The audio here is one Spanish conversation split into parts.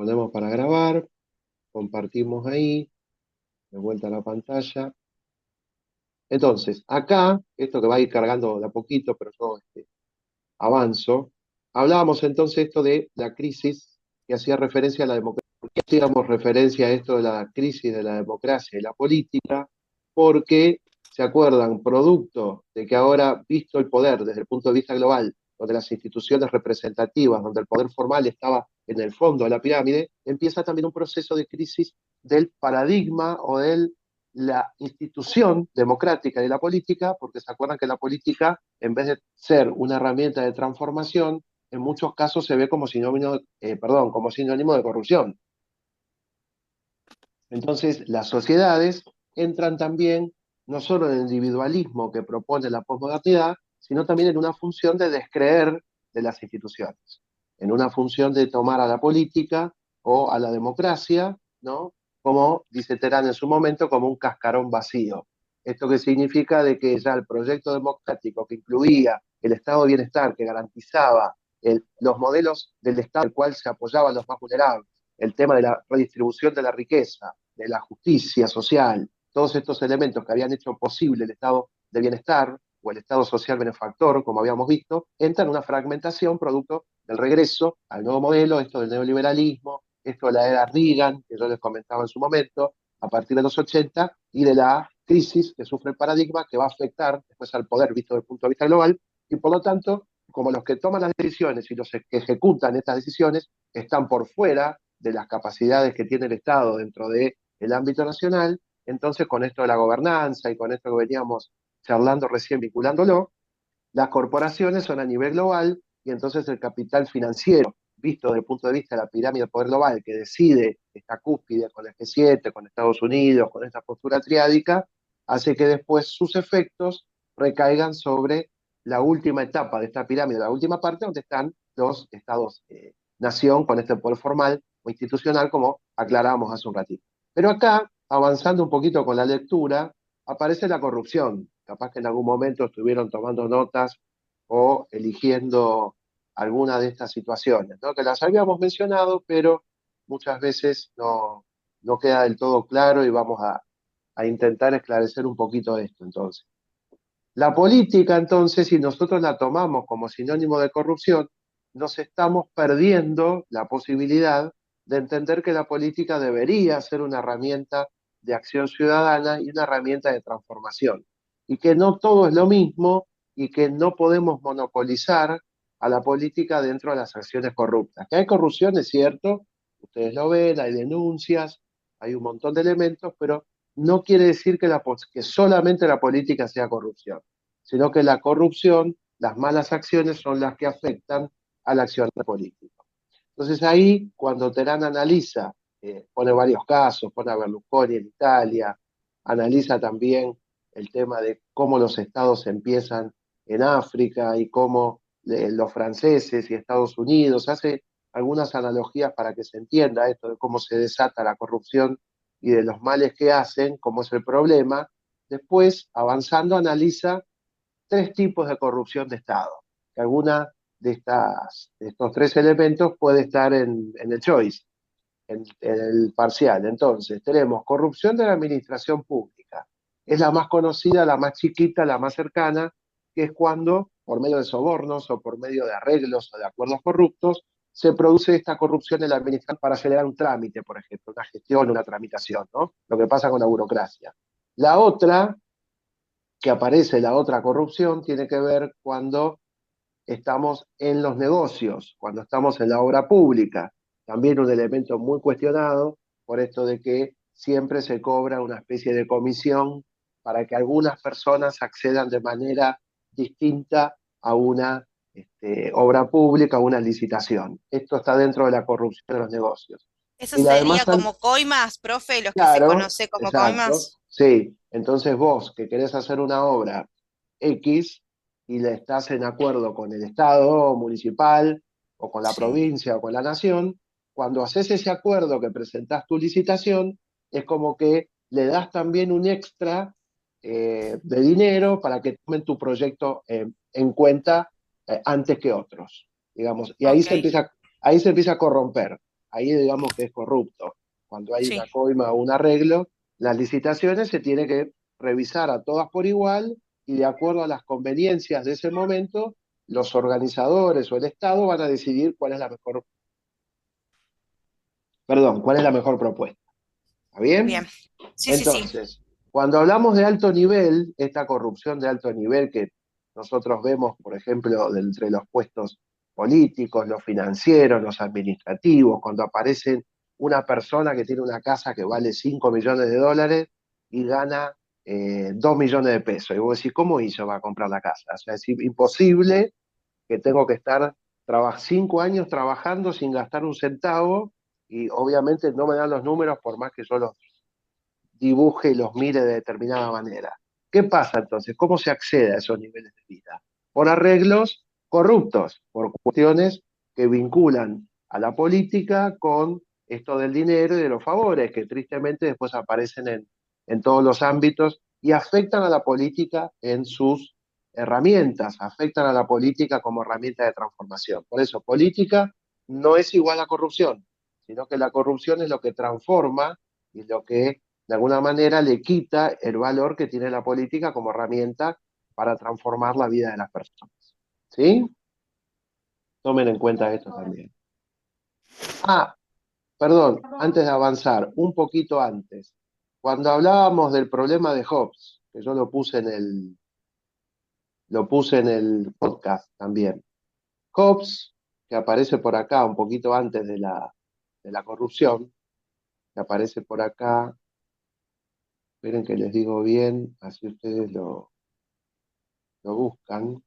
Ponemos para grabar, compartimos ahí, de vuelta a la pantalla. Entonces, acá, esto que va a ir cargando de a poquito, pero yo avanzo, hablábamos entonces esto de la crisis que hacía referencia a la democracia. ¿Por qué hacíamos referencia a esto de la crisis de la democracia y la política? Porque, ¿se acuerdan? Producto de que ahora, visto el poder desde el punto de vista global, donde las instituciones representativas, donde el poder formal estaba en el fondo de la pirámide, empieza también un proceso de crisis del paradigma o de la institución democrática de la política, porque se acuerdan que la política, en vez de ser una herramienta de transformación, en muchos casos se ve como sinónimo, como sinónimo de corrupción. Entonces, las sociedades entran también no solo en el individualismo que propone la posmodernidad, sino también en una función de descreer de las instituciones, en una función de tomar a la política o a la democracia, ¿no? Como dice Terán en su momento, como un cascarón vacío. Esto que significa de que ya el proyecto democrático que incluía el estado de bienestar, que garantizaba los modelos del estado al cual se apoyaban los más vulnerables, el tema de la redistribución de la riqueza, de la justicia social, todos estos elementos que habían hecho posible el estado de bienestar o el estado social benefactor, como habíamos visto, entra en una fragmentación producto del regreso al nuevo modelo, esto del neoliberalismo, esto de la era Reagan, que yo les comentaba en su momento, a partir de los 80, y de la crisis que sufre el paradigma que va a afectar después al poder visto desde el punto de vista global, y por lo tanto, como los que toman las decisiones y los que ejecutan estas decisiones están por fuera de las capacidades que tiene el Estado dentro del ámbito nacional, entonces con esto de la gobernanza y con esto que veníamos charlando recién vinculándolo, las corporaciones son a nivel global y entonces el capital financiero, visto desde el punto de vista de la pirámide del poder global, que decide esta cúspide con el G7, con Estados Unidos, con esta postura triádica, hace que después sus efectos recaigan sobre la última etapa de esta pirámide, la última parte donde están los estados-nación con este poder formal o institucional, como aclarábamos hace un ratito. Pero acá, avanzando un poquito con la lectura, aparece la corrupción. Capaz que en algún momento estuvieron tomando notas o eligiendo alguna de estas situaciones, ¿no? Que las habíamos mencionado, pero muchas veces no queda del todo claro y vamos a intentar esclarecer un poquito esto entonces. La política, entonces, si nosotros la tomamos como sinónimo de corrupción, nos estamos perdiendo la posibilidad de entender que la política debería ser una herramienta de acción ciudadana y una herramienta de transformación. Y que no todo es lo mismo y que no podemos monopolizar a la política dentro de las acciones corruptas. Que hay corrupción, es cierto, ustedes lo ven, hay denuncias, hay un montón de elementos, pero no quiere decir que solamente la política sea corrupción, sino que la corrupción, las malas acciones son las que afectan a la acción política. Entonces ahí, cuando Terán analiza, pone varios casos, pone a Berlusconi en Italia, analiza también el tema de cómo los estados empiezan en África y cómo los franceses y Estados Unidos, hace algunas analogías para que se entienda esto de cómo se desata la corrupción y de los males que hacen, cómo es el problema. Después, avanzando, analiza tres tipos de corrupción de Estado. Que alguna de estos tres elementos puede estar en el choice, en el parcial. Entonces, tenemos corrupción de la administración pública. Es la más conocida, la más chiquita, la más cercana, que es cuando, por medio de sobornos o por medio de arreglos o de acuerdos corruptos, se produce esta corrupción en la administración para acelerar un trámite, por ejemplo, una gestión, una tramitación, ¿no? Lo que pasa con la burocracia. La otra, que aparece la otra corrupción, tiene que ver cuando estamos en los negocios, cuando estamos en la obra pública. También un elemento muy cuestionado por esto de que siempre se cobra una especie de comisión para que algunas personas accedan de manera distinta a una obra pública, a una licitación. Esto está dentro de la corrupción de los negocios. Eso Y la sería demás, como coimas, profe, los que se claro, conoce como exacto, coimas. sí. Entonces vos que querés hacer una obra X y le estás en acuerdo con el Estado municipal o con la Sí. provincia o con la nación, cuando haces ese acuerdo que presentás tu licitación, es como que le das también un extra de dinero para que tomen tu proyecto en cuenta antes que otros, digamos. Y Ok. ahí se empieza a corromper. ahí digamos que es corrupto. Cuando hay una Sí, coima o un arreglo, las licitaciones se tiene que revisar a todas por igual y de acuerdo a las conveniencias de ese momento, los organizadores o el Estado van a decidir cuál es la mejor propuesta. ¿Está bien? bien. Sí, sí, sí. Entonces, cuando hablamos de alto nivel, esta corrupción de alto nivel que nosotros vemos, por ejemplo, entre los puestos políticos, los financieros, los administrativos, cuando aparece una persona que tiene una casa que vale 5 millones de dólares y gana 2 millones de pesos. Y vos decís, ¿cómo hizo para comprar la casa? O sea, es imposible que tengo que estar 5 años trabajando sin gastar un centavo y obviamente no me dan los números por más que yo los dibuje y los mire de determinada manera. ¿Qué pasa entonces? ¿Cómo se accede a esos niveles de vida? Por arreglos corruptos, por cuestiones que vinculan a la política con esto del dinero y de los favores, que tristemente después aparecen en todos los ámbitos y afectan a la política en sus herramientas, afectan a la política como herramienta de transformación. Por eso, política no es igual a corrupción, sino que la corrupción es lo que transforma y lo que de alguna manera le quita el valor que tiene la política como herramienta para transformar la vida de las personas. ¿Sí? Tomen en cuenta esto también. Ah, perdón, antes de avanzar, un poquito antes, cuando hablábamos del problema de Hobbes, que yo lo puse en el podcast también. Hobbes, que aparece por acá un poquito antes de la corrupción, que aparece por acá, esperen que les digo bien, así ustedes lo buscan.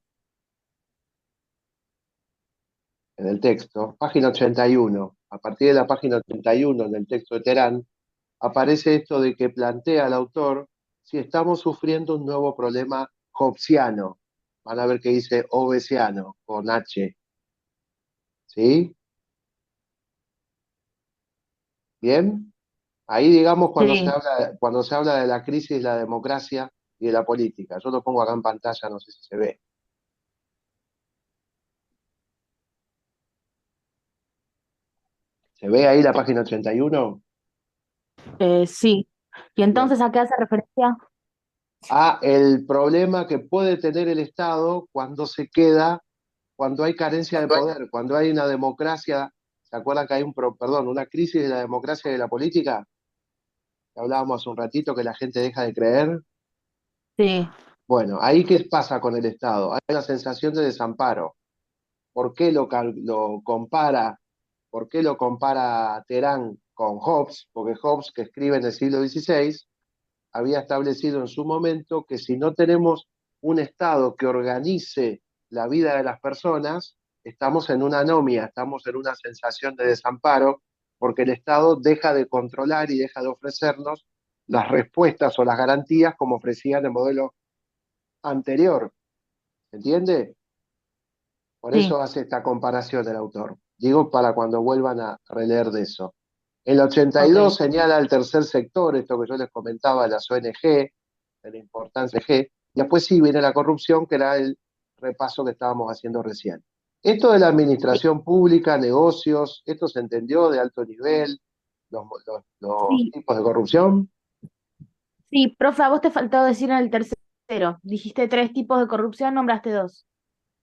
En el texto, página 81, a partir de la página 81 en el texto de Terán, aparece esto de que plantea el autor si estamos sufriendo un nuevo problema hobbesiano. Van a ver que dice hobbesiano, con H. ¿Sí? ¿Bien? Ahí, digamos, Sí, cuando se habla de la crisis de la democracia y de la política. Yo lo pongo acá en pantalla, no sé si se ve. ¿Se ve ahí la página 81? sí. ¿Y Bien. entonces a qué hace referencia? A el problema que puede tener el Estado cuando hay carencia de poder, cuando hay una democracia. ¿Se acuerdan que hay una crisis de la democracia y de la política? Que hablábamos hace un ratito que la gente deja de creer. Sí, Bueno, ahí qué pasa con el Estado. Hay una sensación de desamparo. ¿Por qué lo compara Terán con Hobbes? Porque Hobbes, que escribe en el siglo XVI, había establecido en su momento que si no tenemos un Estado que organice la vida de las personas, estamos en una anomia, estamos en una sensación de desamparo, porque el Estado deja de controlar y deja de ofrecernos las respuestas o las garantías como ofrecía en el modelo anterior. ¿Entiende? Por sí, eso hace esta comparación el autor. Digo, para cuando vuelvan a releer de eso. El 82 ok. señala el tercer sector, esto que yo les comentaba, las ONG, de la importancia de G. Y después sí viene la corrupción, que era el repaso que estábamos haciendo recién. Esto de la Sí, administración pública, negocios, esto se entendió de alto nivel, los sí, tipos de corrupción. sí, profe, a vos te faltó decir en el tercero. Dijiste tres tipos de corrupción, nombraste dos.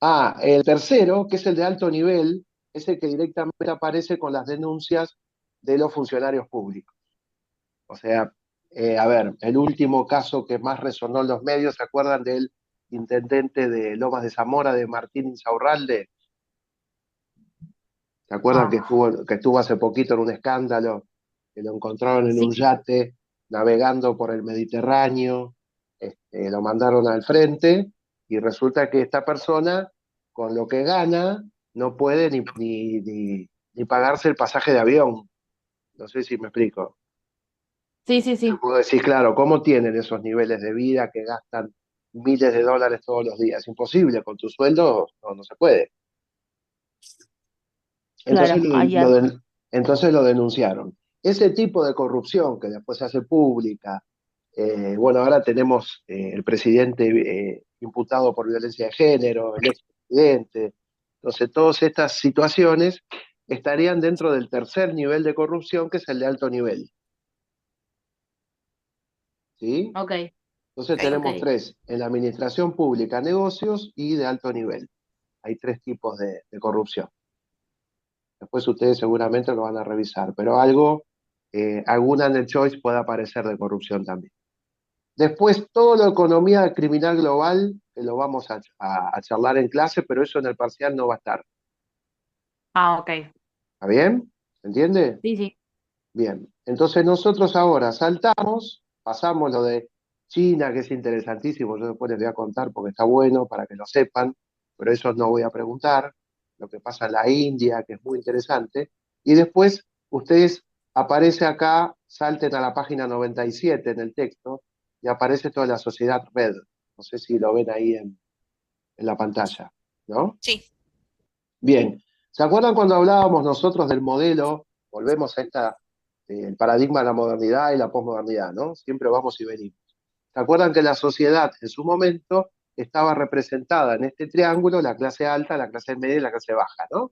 Ah, el tercero, que es el de alto nivel, es el que directamente aparece con las denuncias de los funcionarios públicos. O sea, a ver, el último caso que más resonó en los medios, ¿se acuerdan del intendente de Lomas de Zamora, de Martín Insaurralde? ¿Se acuerdan que No. estuvo hace poquito en un escándalo? Que lo encontraron en un Sí, yate navegando por el Mediterráneo, lo mandaron al frente y resulta que esta persona, con lo que gana, no puede ni pagarse el pasaje de avión. No sé si me explico. sí, sí, sí, Puedo decir, claro, ¿cómo tienen esos niveles de vida que gastan miles de dólares todos los días? Imposible, con tu sueldo no se puede. Entonces claro, lo, ahí lo den- entonces lo denunciaron. Ese tipo de corrupción que después se hace pública, bueno, ahora tenemos el presidente imputado por violencia de género, el expresidente, entonces todas estas situaciones estarían dentro del tercer nivel de corrupción, que es el de alto nivel. ¿Sí? Ok, Entonces Ok. tenemos ok. tres, en la administración pública, negocios y de alto nivel. Hay tres tipos de corrupción. Después ustedes seguramente lo van a revisar, pero alguna en el choice puede aparecer de corrupción también. Después, todo la economía criminal global, que lo vamos a charlar en clase, pero eso en el parcial no va a estar. Ah, ok. ¿Está bien? ¿Se entiende? Sí, sí. Bien. Entonces nosotros ahora saltamos, pasamos lo de China, que es interesantísimo, yo después les voy a contar porque está bueno para que lo sepan, pero eso no voy a preguntar. Lo que pasa en la India, que es muy interesante. Y después ustedes aparece acá, salten a la página 97 en el texto, y aparece toda la sociedad red. No sé si lo ven ahí en la pantalla, ¿no? Sí, Bien, ¿se acuerdan cuando hablábamos nosotros del modelo? Volvemos a el paradigma de la modernidad y la posmodernidad, ¿no? Siempre vamos y venimos. ¿Se acuerdan que la sociedad en su momento estaba representada en este triángulo, la clase alta, la clase media y la clase baja, ¿no?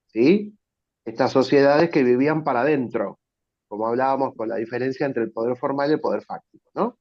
¿Sí? Estas sociedades que vivían para adentro, como hablábamos con la diferencia entre el poder formal y el poder fáctico, ¿no?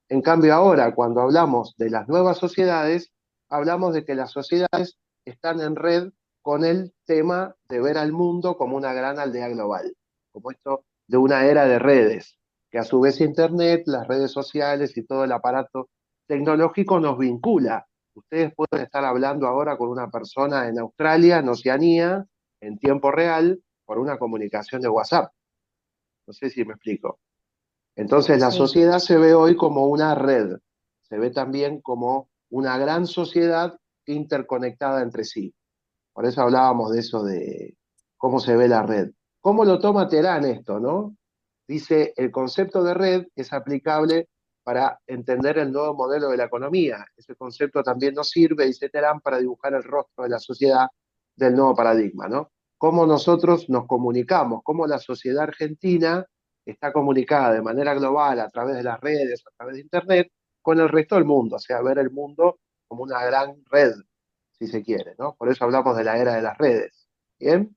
En cambio, ahora, cuando hablamos de las nuevas sociedades, hablamos de que las sociedades están en red con el tema de ver al mundo como una gran aldea global, como esto de una era de redes, que a su vez Internet, las redes sociales y todo el aparato tecnológico nos vincula. Ustedes pueden estar hablando ahora con una persona en Australia, en Oceanía, en tiempo real, por una comunicación de WhatsApp. No sé si me explico. Entonces la Sí. sociedad se ve hoy como una red, se ve también como una gran sociedad interconectada entre sí. Por eso hablábamos de eso de cómo se ve la red. ¿Cómo lo toma Terán esto, no? Dice, el concepto de red es aplicable para entender el nuevo modelo de la economía. Ese concepto también nos sirve, dice Terán, para dibujar el rostro de la sociedad del nuevo paradigma, ¿no? Cómo nosotros nos comunicamos, cómo la sociedad argentina está comunicada de manera global a través de las redes, a través de Internet, con el resto del mundo, o sea, ver el mundo como una gran red, si se quiere, ¿no? Por eso hablamos de la era de las redes. ¿Bien?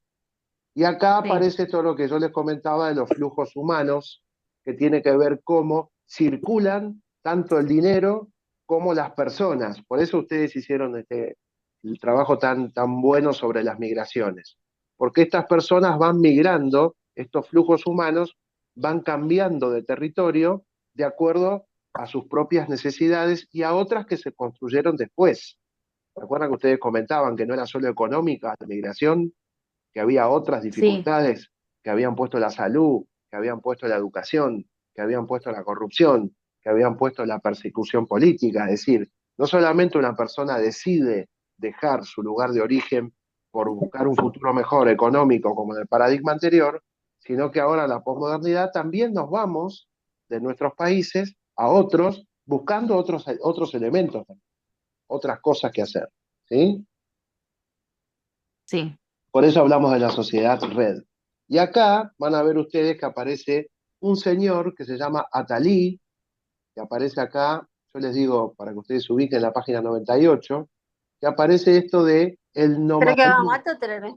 Y acá Sí. aparece todo lo que yo les comentaba de los flujos humanos, que tiene que ver cómo circulan tanto el dinero como las personas. Por eso ustedes hicieron el trabajo tan bueno sobre las migraciones. Porque estas personas van migrando, estos flujos humanos van cambiando de territorio de acuerdo a sus propias necesidades y a otras que se construyeron después. ¿Se acuerdan que ustedes comentaban que no era solo económica la migración, que había otras Sí. dificultades, que habían puesto la salud, que habían puesto la educación, que habían puesto la corrupción, que habían puesto la persecución política? Es decir, no solamente una persona decide dejar su lugar de origen por buscar un futuro mejor económico como en el paradigma anterior, sino que ahora en la posmodernidad también nos vamos de nuestros países a otros buscando otros elementos, otras cosas que hacer. ¿Sí? Sí. Por eso hablamos de la sociedad red. Y acá van a ver ustedes que aparece un señor que se llama Atalí, que aparece acá, yo les digo para que ustedes se ubiquen en la página 98, que aparece esto de ¿Crees que va mate o tereré?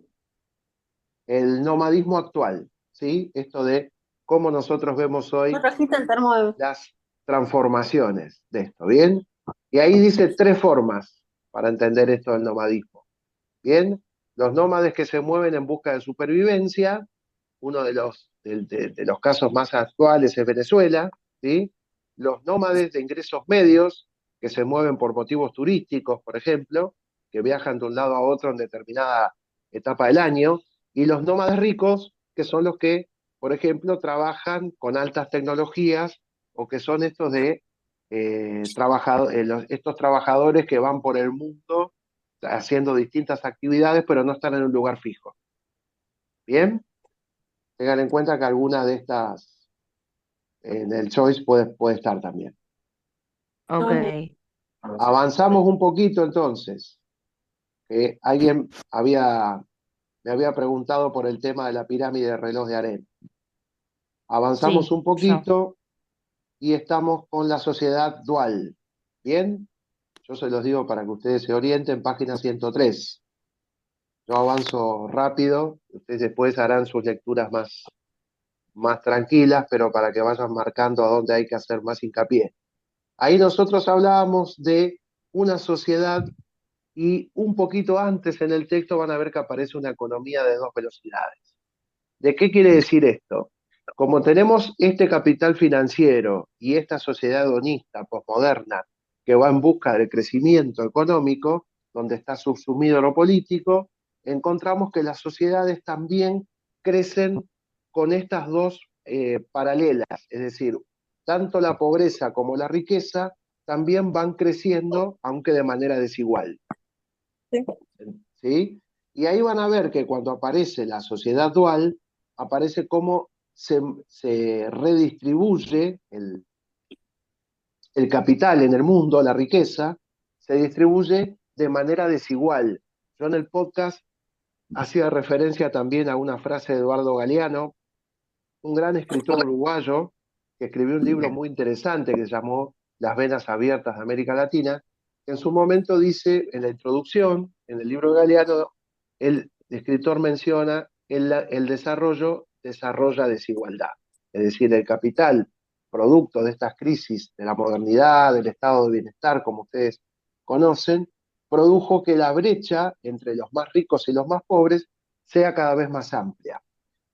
el nomadismo actual, ¿sí? Esto de cómo nosotros vemos ¿No hoy trajiste el termo de... las transformaciones de esto, ¿bien? Y ahí dice tres formas para entender esto del nomadismo, ¿bien? Los nómades que se mueven en busca de supervivencia, uno de los casos más actuales es Venezuela, ¿sí? Los nómades de ingresos medios, que se mueven por motivos turísticos, por ejemplo, que viajan de un lado a otro en determinada etapa del año, y los nómades ricos, que son los que, por ejemplo, trabajan con altas tecnologías o que son estos trabajadores que van por el mundo haciendo distintas actividades, pero no están en un lugar fijo. ¿Bien? Tengan en cuenta que alguna de estas en el choice puede estar también. Ok. Avanzamos un poquito entonces. Alguien me había preguntado por el tema de la pirámide de reloj de arena. Avanzamos Sí. un Yo. poquito y estamos con la sociedad dual. ¿Bien? Yo se los digo para que ustedes se orienten, página 103. Yo avanzo rápido, ustedes después harán sus lecturas más tranquilas, pero para que vayan marcando a dónde hay que hacer más hincapié. Ahí nosotros hablábamos de una sociedad y un poquito antes en el texto van a ver que aparece una economía de dos velocidades. ¿De qué quiere decir esto? Como tenemos este capital financiero y esta sociedad hedonista, posmoderna, que va en busca del crecimiento económico, donde está subsumido lo político, encontramos que las sociedades también crecen con estas dos paralelas, es decir, tanto la pobreza como la riqueza también van creciendo, aunque de manera desigual. Sí. ¿Sí? Y ahí van a ver que cuando aparece la sociedad dual, aparece cómo se redistribuye el capital en el mundo, la riqueza, se distribuye de manera desigual. Yo en el podcast hacía referencia también a una frase de Eduardo Galeano, un gran escritor uruguayo que escribió un libro muy interesante que se llamó Las venas abiertas de América Latina, que en su momento dice, en la introducción, en el libro de Galeano, el escritor menciona el desarrollo desarrolla desigualdad. Es decir, el capital, producto de estas crisis de la modernidad, del estado de bienestar, como ustedes conocen, produjo que la brecha entre los más ricos y los más pobres sea cada vez más amplia.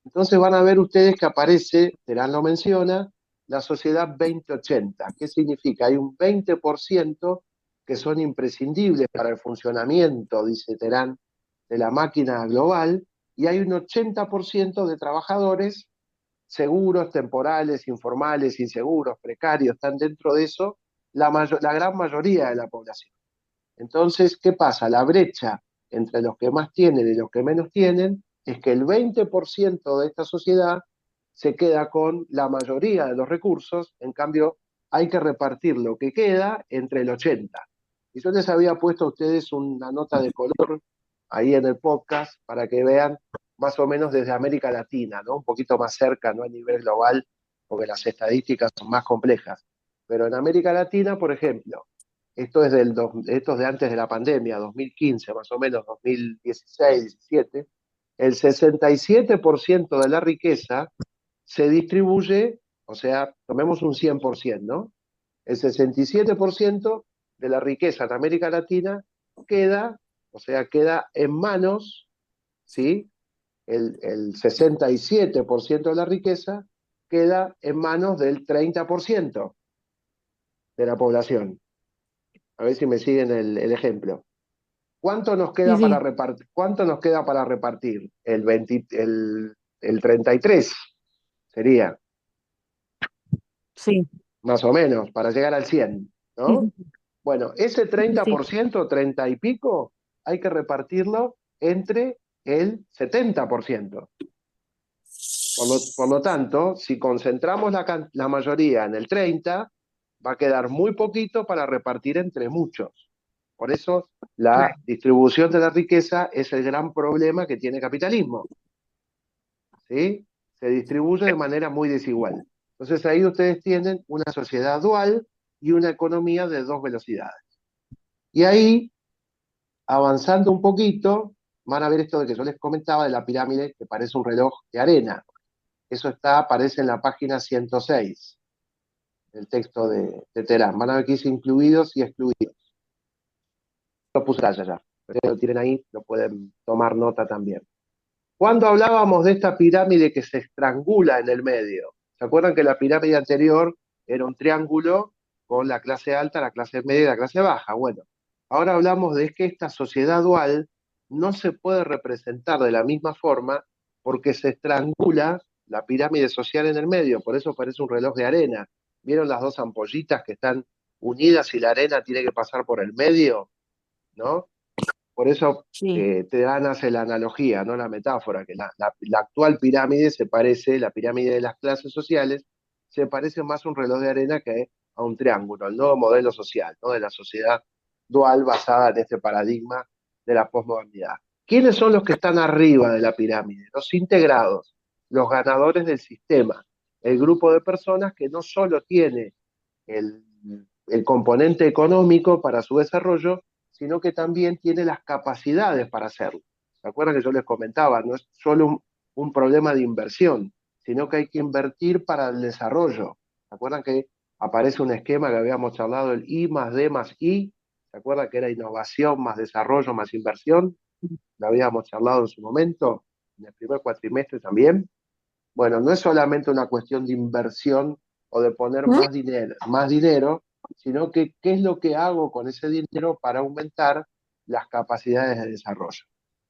Entonces van a ver ustedes que aparece, Terán lo menciona, la sociedad 2080. ¿Qué significa? Hay un 20% que son imprescindibles para el funcionamiento, dice Terán, de la máquina global, y hay un 80% de trabajadores seguros, temporales, informales, inseguros, precarios, están dentro de eso la gran mayoría de la población. Entonces, ¿qué pasa? La brecha entre los que más tienen y los que menos tienen es que el 20% de esta sociedad se queda con la mayoría de los recursos, en cambio hay que repartir lo que queda entre el 80%. Y yo les había puesto a ustedes una nota de color ahí en el podcast para que vean más o menos desde América Latina, ¿no? Un poquito más cerca, no a nivel global, porque las estadísticas son más complejas. Pero en América Latina, por ejemplo, esto es de antes de la pandemia, 2015, más o menos, 2016, 17, el 67% de la riqueza se distribuye, o sea, tomemos un 100%, ¿no? El 67% de la riqueza en América Latina queda, o sea, queda en manos, ¿sí? El 67% de la riqueza queda en manos del 30% de la población. A ver si me siguen el ejemplo. ¿Cuánto nos Sí, queda para sí, repartir? ¿Cuánto nos queda para repartir? El 33 sería, sí, más o menos, para llegar al 100, sí, ¿no? sí, sí, Bueno, ese sí, sí. 30%, 30 y pico, hay que repartirlo entre el 70%. Por lo tanto, si concentramos la mayoría en el 30, va a quedar muy poquito para repartir entre muchos. Por eso la distribución de la riqueza es el gran problema que tiene el capitalismo. ¿Sí? Se distribuye de manera muy desigual. Entonces ahí ustedes tienen una sociedad dual y una economía de dos velocidades. Y ahí, avanzando un poquito, van a ver esto de que yo les comentaba de la pirámide que parece un reloj de arena. Eso aparece en la página 106 del texto de Terán. Van a ver que dice incluidos y excluidos. Lo puse allá ya. Ustedes lo tienen ahí, lo pueden tomar nota también. Cuando hablábamos de esta pirámide que se estrangula en el medio, ¿se acuerdan que la pirámide anterior era un triángulo con la clase alta, la clase media y la clase baja? Bueno, ahora hablamos de que esta sociedad dual no se puede representar de la misma forma porque se estrangula la pirámide social en el medio, por eso parece un reloj de arena. ¿Vieron las dos ampollitas que están unidas y la arena tiene que pasar por el medio? ¿No? Por eso Sí. Teran hace la analogía, no la metáfora, que la actual pirámide se parece, la pirámide de las clases sociales, se parece más a un reloj de arena que a un triángulo, el nuevo modelo social, ¿no? De la sociedad dual basada en este paradigma de la posmodernidad. ¿Quiénes son los que están arriba de la pirámide? Los integrados, los ganadores del sistema, el grupo de personas que no solo tiene el, el componente económico para su desarrollo, sino que también tiene las capacidades para hacerlo. ¿Se acuerdan que yo les comentaba? No es solo un problema de inversión, sino que hay que invertir para el desarrollo. ¿Se acuerdan que aparece un esquema que habíamos charlado, el I más D más I? ¿Se acuerdan que era innovación más desarrollo más inversión? Lo habíamos charlado en su momento, en el primer cuatrimestre también. Bueno, no es solamente una cuestión de inversión o de poner más dinero, sino que qué es lo que hago con ese dinero para aumentar las capacidades de desarrollo.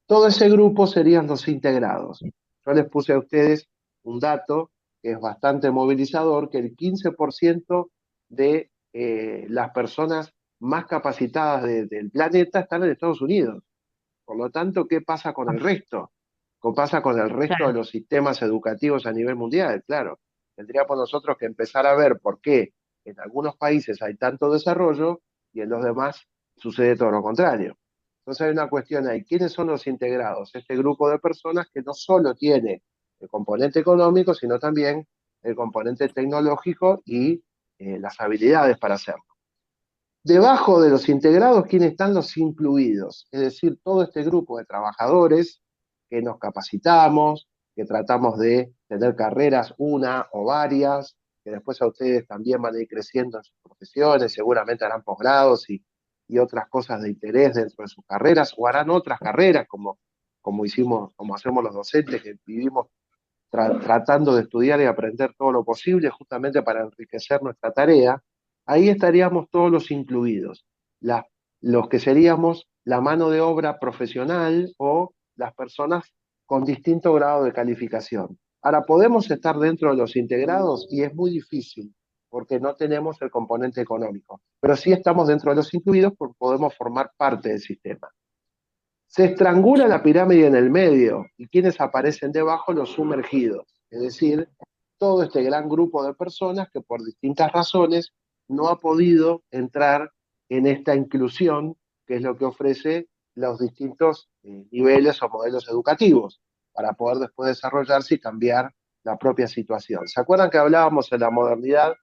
Todo ese grupo serían los integrados. Yo les puse a ustedes un dato que es bastante movilizador, que el 15% de las personas más capacitadas del planeta están en Estados Unidos. Por lo tanto, ¿qué pasa con el resto? ¿Qué pasa con el resto de Claro. los sistemas educativos a nivel mundial? Claro, tendríamos nosotros que empezar a ver por qué en algunos países hay tanto desarrollo y en los demás sucede todo lo contrario. Entonces hay una cuestión ahí, ¿quiénes son los integrados? Este grupo de personas que no solo tiene el componente económico, sino también el componente tecnológico y las habilidades para hacerlo. Debajo de los integrados, ¿quiénes están los incluidos? Es decir, todo este grupo de trabajadores que nos capacitamos, que tratamos de tener carreras, una o varias, que después a ustedes también van a ir creciendo en sus profesiones, seguramente harán posgrados y otras cosas de interés dentro de sus carreras, o harán otras carreras como hacemos los docentes, que vivimos tratando de estudiar y aprender todo lo posible justamente para enriquecer nuestra tarea. Ahí estaríamos todos los incluidos, la, los que seríamos la mano de obra profesional o las personas con distinto grado de calificación. Ahora, podemos estar dentro de los integrados y es muy difícil porque no tenemos el componente económico, pero sí estamos dentro de los incluidos porque podemos formar parte del sistema. Se estrangula la pirámide en el medio y quienes aparecen debajo, los sumergidos, es decir, todo este gran grupo de personas que por distintas razones no ha podido entrar en esta inclusión, que es lo que ofrece los distintos niveles o modelos educativos, para poder después desarrollarse y cambiar la propia situación. ¿Se acuerdan que hablábamos en la modernidad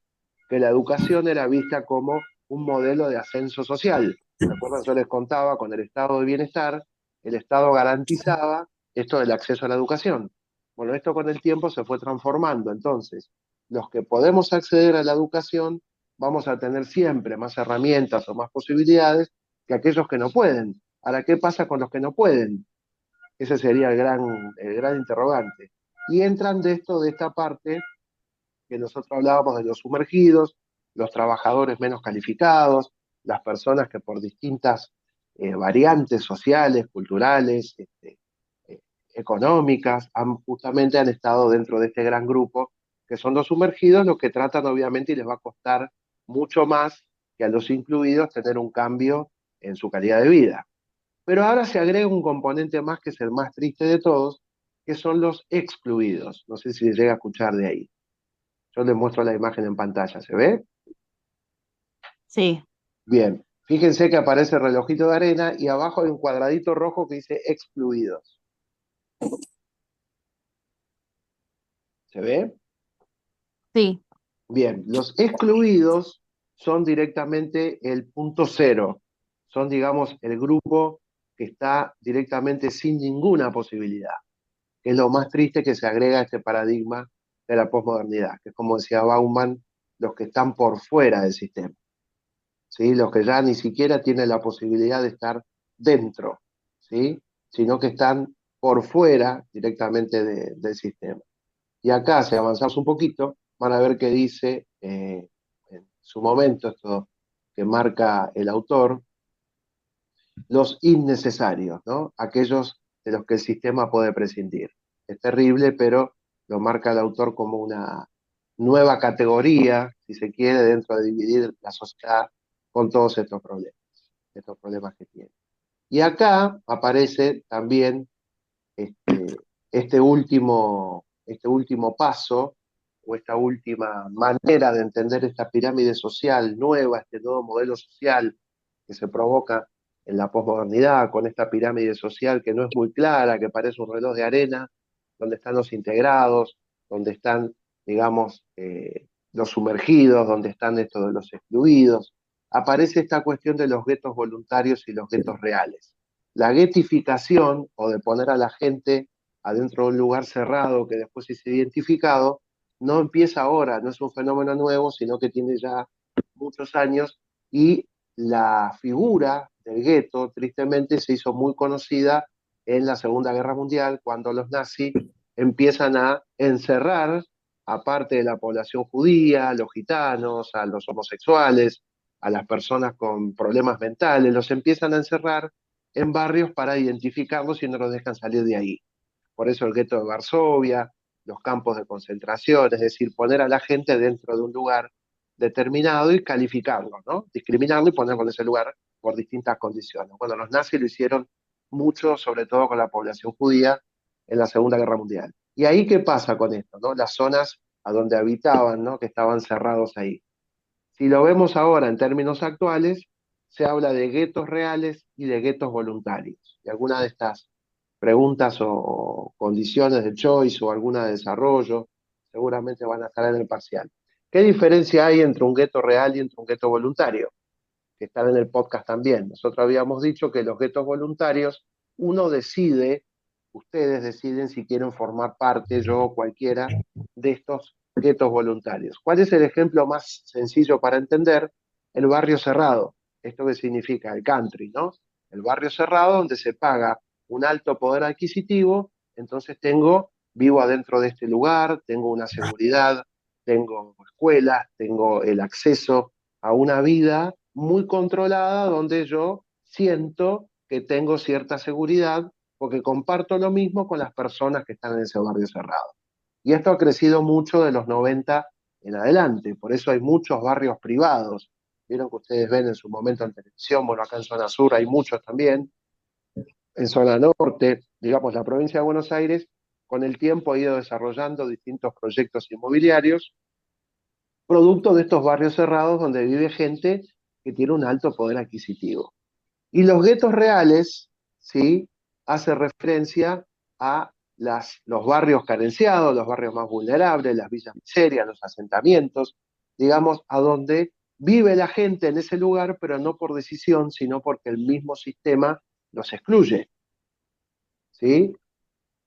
que la educación era vista como un modelo de ascenso social? ¿Se acuerdan? Yo les contaba con el estado de bienestar, el Estado garantizaba esto del acceso a la educación. Bueno, esto con el tiempo se fue transformando. Entonces, los que podemos acceder a la educación vamos a tener siempre más herramientas o más posibilidades que aquellos que no pueden. Ahora, ¿qué pasa con los que no pueden? Ese sería el gran interrogante. Y entran de esta parte que nosotros hablábamos de los sumergidos, los trabajadores menos calificados, las personas que por distintas variantes sociales, culturales, económicas, justamente han estado dentro de este gran grupo, que son los sumergidos, los que tratan obviamente y les va a costar mucho más que a los incluidos tener un cambio en su calidad de vida. Pero ahora se agrega un componente más que es el más triste de todos, que son los excluidos. No sé si se llega a escuchar de ahí. Yo les muestro la imagen en pantalla, ¿se ve? Sí. Bien, fíjense que aparece el relojito de arena y abajo hay un cuadradito rojo que dice excluidos. ¿Se ve? Sí. Bien, los excluidos son directamente el punto cero. Son, digamos, el grupo que está directamente sin ninguna posibilidad, que es lo más triste que se agrega a este paradigma de la posmodernidad, que es como decía Bauman, los que están por fuera del sistema. ¿Sí? Los que ya ni siquiera tienen la posibilidad de estar dentro, ¿sí? Sino que están por fuera directamente del sistema. Y acá, si avanzamos un poquito, van a ver que dice en su momento, esto que marca el autor, los innecesarios, ¿no? Aquellos de los que el sistema puede prescindir. Es terrible, pero lo marca el autor como una nueva categoría, si se quiere, dentro de dividir la sociedad con todos estos problemas que tiene. Y acá aparece también este, este último paso, o esta última manera de entender esta pirámide social nueva, este nuevo modelo social que se provoca en la posmodernidad, con esta pirámide social que no es muy clara, que parece un reloj de arena, donde están los integrados, donde están, digamos, los sumergidos, donde están estos de los excluidos. Aparece esta cuestión de los guetos voluntarios y los guetos reales. La guetificación, o de poner a la gente adentro de un lugar cerrado que después es identificado, no empieza ahora, no es un fenómeno nuevo, sino que tiene ya muchos años, y la figura del gueto, tristemente, se hizo muy conocida en la Segunda Guerra Mundial, cuando los nazis empiezan a encerrar a parte de la población judía, a los gitanos, a los homosexuales, a las personas con problemas mentales, los empiezan a encerrar en barrios para identificarlos y no los dejan salir de ahí. Por eso el gueto de Varsovia, los campos de concentración, es decir, poner a la gente dentro de un lugar determinado y calificarlo, ¿no? Discriminarlo y ponerlo en ese lugar por distintas condiciones. Bueno, los nazis lo hicieron mucho, sobre todo con la población judía, en la Segunda Guerra Mundial. ¿Y ahí qué pasa con esto, no? Las zonas a donde habitaban, ¿no? Que estaban cerrados ahí. Si lo vemos ahora en términos actuales, se habla de guetos reales y de guetos voluntarios. Y alguna de estas preguntas o condiciones de choice o alguna de desarrollo seguramente van a estar en el parcial. ¿Qué diferencia hay entre un gueto real y entre un gueto voluntario? Que están en el podcast también. Nosotros habíamos dicho que los guetos voluntarios, uno decide, ustedes deciden si quieren formar parte, yo, cualquiera, de estos guetos voluntarios. ¿Cuál es el ejemplo más sencillo para entender? El barrio cerrado. ¿Esto qué significa? El country, ¿no? El barrio cerrado donde se paga un alto poder adquisitivo, entonces vivo adentro de este lugar, tengo una seguridad, tengo escuelas, tengo el acceso a una vida muy controlada donde yo siento que tengo cierta seguridad porque comparto lo mismo con las personas que están en ese barrio cerrado. Y esto ha crecido mucho de los 90 en adelante, por eso hay muchos barrios privados. Vieron que ustedes ven en su momento en televisión, bueno, acá en zona sur hay muchos también, en zona norte, digamos, la provincia de Buenos Aires, con el tiempo ha ido desarrollando distintos proyectos inmobiliarios producto de estos barrios cerrados donde vive gente que tiene un alto poder adquisitivo. Y los guetos reales, ¿sí? Hace referencia a los barrios carenciados, los barrios más vulnerables, las villas miserias, los asentamientos, digamos, a donde vive la gente en ese lugar, pero no por decisión, sino porque el mismo sistema los excluye, ¿sí?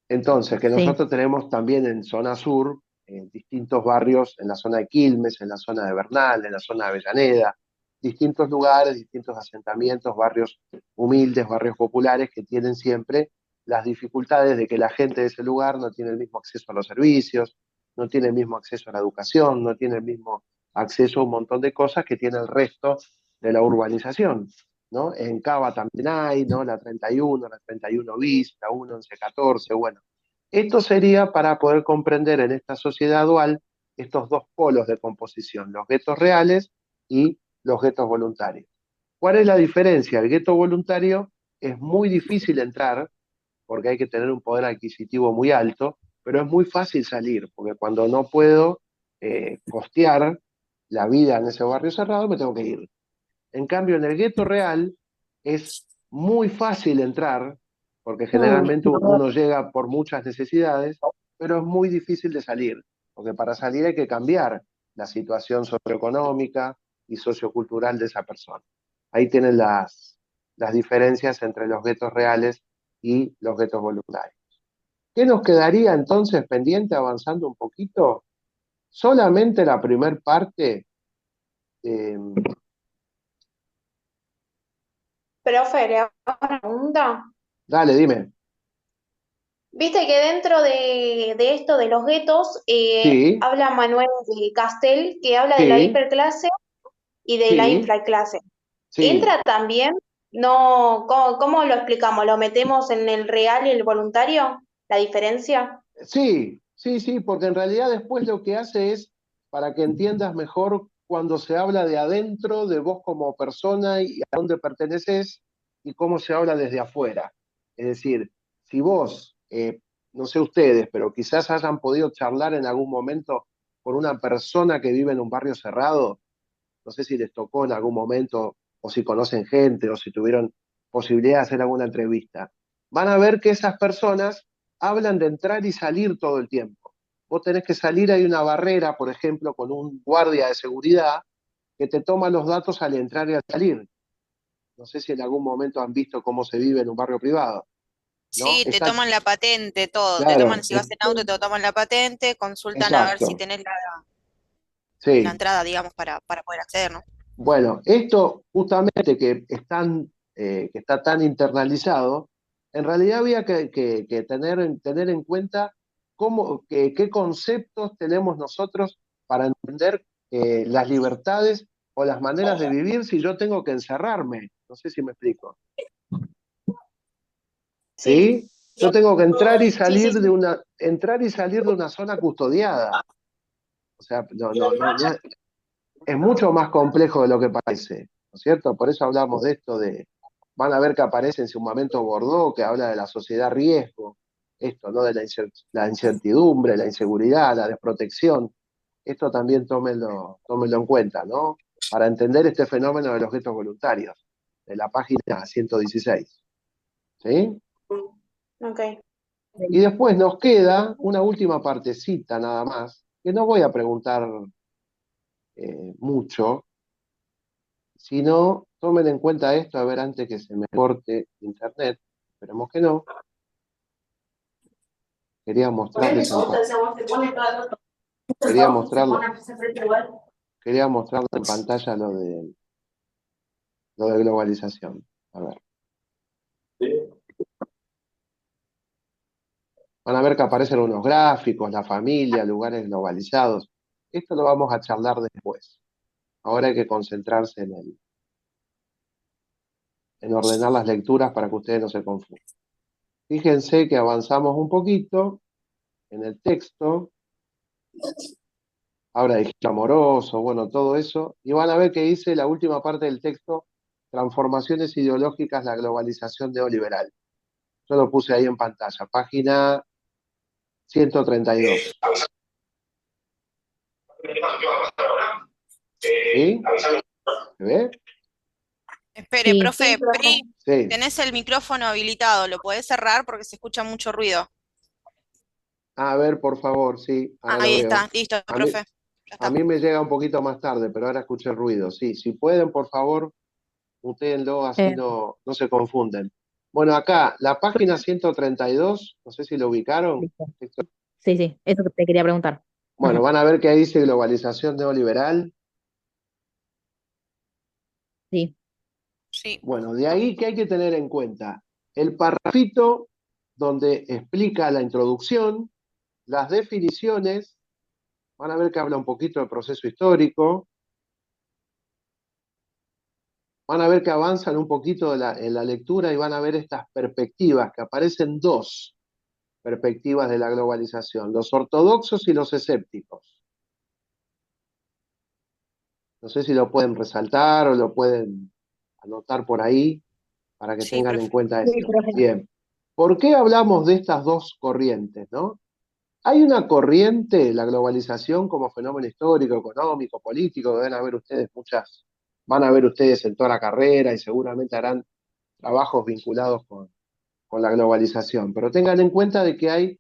Entonces, que Sí. nosotros tenemos también en zona sur, en distintos barrios, en la zona de Quilmes, en la zona de Bernal, en la zona de Avellaneda, distintos lugares, distintos asentamientos, barrios humildes, barrios populares que tienen siempre las dificultades de que la gente de ese lugar no tiene el mismo acceso a los servicios, no tiene el mismo acceso a la educación, no tiene el mismo acceso a un montón de cosas que tiene el resto de la urbanización. ¿No? En Cava también hay, ¿no? La 31, la 31 bis, la 1114, bueno. Esto sería para poder comprender en esta sociedad dual estos dos polos de composición, los guetos reales y los guetos voluntarios. ¿Cuál es la diferencia? El gueto voluntario es muy difícil entrar, porque hay que tener un poder adquisitivo muy alto, pero es muy fácil salir, porque cuando no puedo costear la vida en ese barrio cerrado, me tengo que ir. En cambio, en el gueto real es muy fácil entrar, porque generalmente uno llega por muchas necesidades, pero es muy difícil de salir, porque para salir hay que cambiar la situación socioeconómica y sociocultural de esa persona. Ahí tienen las diferencias entre los guetos reales y los guetos voluntarios. ¿Qué nos quedaría entonces pendiente avanzando un poquito? Solamente la primer parte. eh, Profe, le hago una pregunta. Dale, dime. Viste que dentro de esto de los guetos, Sí, habla Manuel de Castel, que habla de la sí, hiperclase y de la sí, infraclase. sí, ¿Entra también? No, ¿cómo lo explicamos? ¿Lo metemos en el real y el voluntario? ¿La diferencia? sí, sí, sí, porque en realidad después lo que hace es, para que entiendas mejor, cuando se habla de adentro, de vos como persona y a dónde perteneces, y cómo se habla desde afuera. Es decir, si vos, no sé ustedes, pero quizás hayan podido charlar en algún momento con una persona que vive en un barrio cerrado, no sé si les tocó en algún momento, o si conocen gente, o si tuvieron posibilidad de hacer alguna entrevista, van a ver que esas personas hablan de entrar y salir todo el tiempo. Vos tenés que salir, hay una barrera, por ejemplo, con un guardia de seguridad que te toma los datos al entrar y al salir. no sé si en algún momento han visto cómo se vive en un barrio privado, ¿no? Sí, te toman la patente, todo. Te Claro, toman, si vas en auto, te toman la patente, consultan a ver si exacto, tenés la sí. entrada, digamos, para poder acceder, ¿no? Bueno, esto justamente que está tan internalizado, en realidad había que tener en cuenta qué conceptos tenemos nosotros para entender las libertades o las maneras de vivir si yo tengo que encerrarme. No sé si me explico. Sí, ¿Sí? Yo tengo que sí, sí, sí. entrar y salir de una zona custodiada. O sea, es mucho más complejo de lo que parece, ¿no es cierto? Por eso hablamos de esto van a ver que aparece en su momento Bordeaux, que habla de la sociedad riesgo, esto, ¿no? De la incertidumbre, la inseguridad, la desprotección. Esto también tómenlo en cuenta, ¿no? Para entender este fenómeno de los gestos voluntarios, de la página 116. ¿Sí? Ok. Y después nos queda una última partecita nada más, que no voy a preguntar mucho, sino tomen en cuenta esto, a ver antes que se me corte internet, esperemos que no. Quería mostrarles en, quería mostrarlo, quería mostrarles en pantalla lo de globalización. A ver. Van a ver que aparecen unos gráficos, la familia, lugares globalizados. Esto lo vamos a charlar después. Ahora hay que concentrarse en ordenar las lecturas para que ustedes no se confundan. Fíjense que avanzamos un poquito en el texto, habla de Gil amoroso, bueno, todo eso, y van a ver que dice la última parte del texto, transformaciones ideológicas, la globalización neoliberal. Yo lo puse ahí en pantalla, página 132. ¿Sí? ¿Se ve? Espere, Sí, Sí, profe, profe. Pri, Sí. tenés el micrófono habilitado, ¿lo podés cerrar porque se escucha mucho ruido? A ver, por favor, sí, ahora lo Ahí veo. está, listo, A mí, profe. Ya a está. mí me llega un poquito más tarde, pero ahora escuché el ruido. Sí, si pueden, por favor, mutéenlo, así eh, no se confunden. Bueno, acá, la página 132, no sé si lo ubicaron. listo. Sí, sí, eso que te quería preguntar. Bueno, van a ver que ahí dice globalización neoliberal. Sí, Sí, Bueno, de ahí que hay que tener en cuenta el parrafito donde explica la introducción, las definiciones, van a ver que habla un poquito del proceso histórico, van a ver que avanzan un poquito en la lectura y van a ver estas perspectivas, que aparecen dos perspectivas de la globalización, los ortodoxos y los escépticos. No sé si lo pueden resaltar o lo pueden anotar por ahí para que sí, tengan en profe. cuenta sí, esto. profe. Bien. ¿Por qué hablamos de estas dos corrientes, no? Hay una corriente, la globalización como fenómeno histórico, económico, político, deben haber ustedes muchas, van a ver ustedes en toda la carrera y seguramente harán trabajos vinculados con la globalización. Pero tengan en cuenta de que hay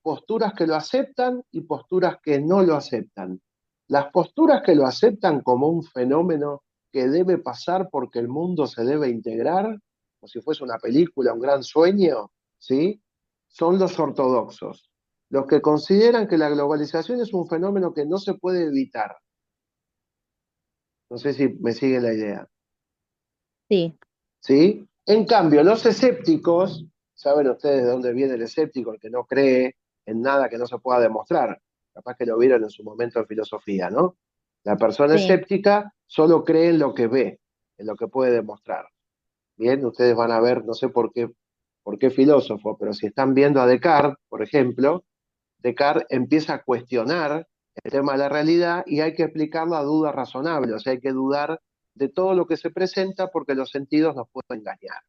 posturas que lo aceptan y posturas que no lo aceptan. Las posturas que lo aceptan como un fenómeno que debe pasar porque el mundo se debe integrar, como si fuese una película, un gran sueño, ¿sí? Son los ortodoxos, los que consideran que la globalización es un fenómeno que no se puede evitar. No sé si me sigue la idea. Sí, ¿Sí? En cambio, los escépticos, saben ustedes de dónde viene el escéptico, el que no cree en nada que no se pueda demostrar. Capaz que lo vieron en su momento en filosofía, ¿no? La persona sí, escéptica solo cree en lo que ve, en lo que puede demostrar. Bien, ustedes van a ver, no sé por qué filósofo, pero si están viendo a Descartes, por ejemplo, Descartes empieza a cuestionar el tema de la realidad y hay que explicar la duda razonable, o sea, hay que dudar de todo lo que se presenta porque los sentidos nos pueden engañar.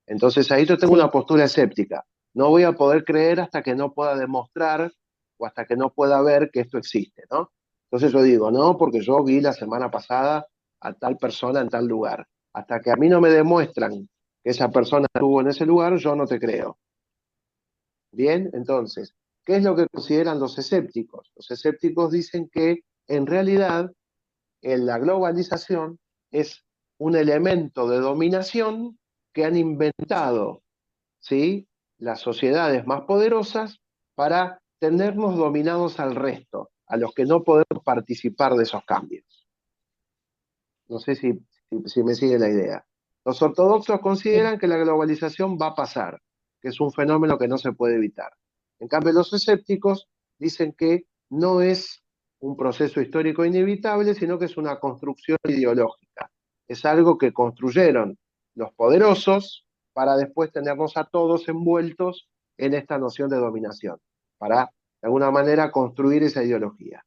Entonces ahí yo tengo una sí, postura escéptica. No voy a poder creer hasta que no pueda demostrar o hasta que no pueda ver que esto existe, ¿no? Entonces yo digo, no, porque yo vi la semana pasada a tal persona en tal lugar. Hasta que a mí no me demuestran que esa persona estuvo en ese lugar, yo no te creo. Bien, entonces, ¿qué es lo que consideran los escépticos? Los escépticos dicen que en realidad en la globalización es un elemento de dominación que han inventado, ¿sí?, las sociedades más poderosas para tenernos dominados al resto, a los que no podemos participar de esos cambios. No sé si me sigue la idea. Los ortodoxos consideran que la globalización va a pasar, que es un fenómeno que no se puede evitar. En cambio, los escépticos dicen que no es un proceso histórico inevitable, sino que es una construcción ideológica. Es algo que construyeron los poderosos para después tenernos a todos envueltos en esta noción de dominación, para de alguna manera construir esa ideología.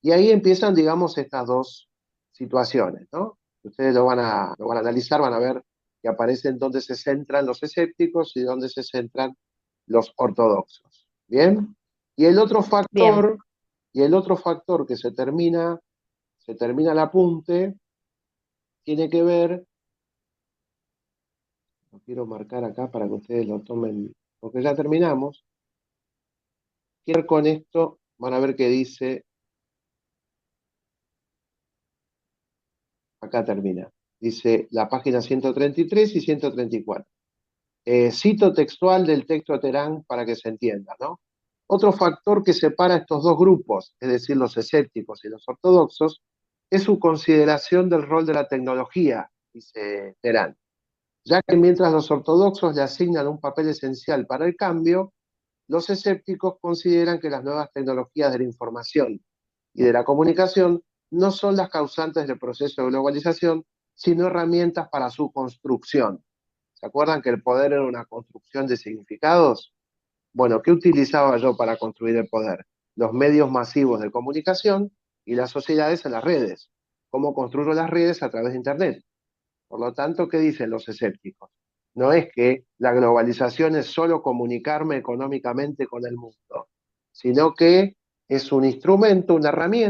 Y ahí empiezan, digamos, estas dos situaciones, ¿no? Ustedes lo van a analizar, van a ver que aparecen dónde se centran los escépticos y dónde se centran los ortodoxos. ¿Bien? Y el otro factor, que se termina el apunte, tiene que ver, lo quiero marcar acá para que ustedes lo tomen, porque ya terminamos. Quiero con esto, van a ver que dice, acá termina, dice la página 133 y 134. Cito textual del texto de Terán para que se entienda, ¿no? Otro factor que separa estos dos grupos, es decir, los escépticos y los ortodoxos, es su consideración del rol de la tecnología, dice Terán, ya que mientras los ortodoxos le asignan un papel esencial para el cambio, los escépticos consideran que las nuevas tecnologías de la información y de la comunicación no son las causantes del proceso de globalización, sino herramientas para su construcción. ¿Se acuerdan que el poder era una construcción de significados? Bueno, ¿qué utilizaba yo para construir el poder? Los medios masivos de comunicación y las sociedades en las redes. ¿Cómo construyo las redes? A través de Internet. Por lo tanto, ¿qué dicen los escépticos? No es que la globalización es solo comunicarme económicamente con el mundo, sino que es un instrumento, una herramienta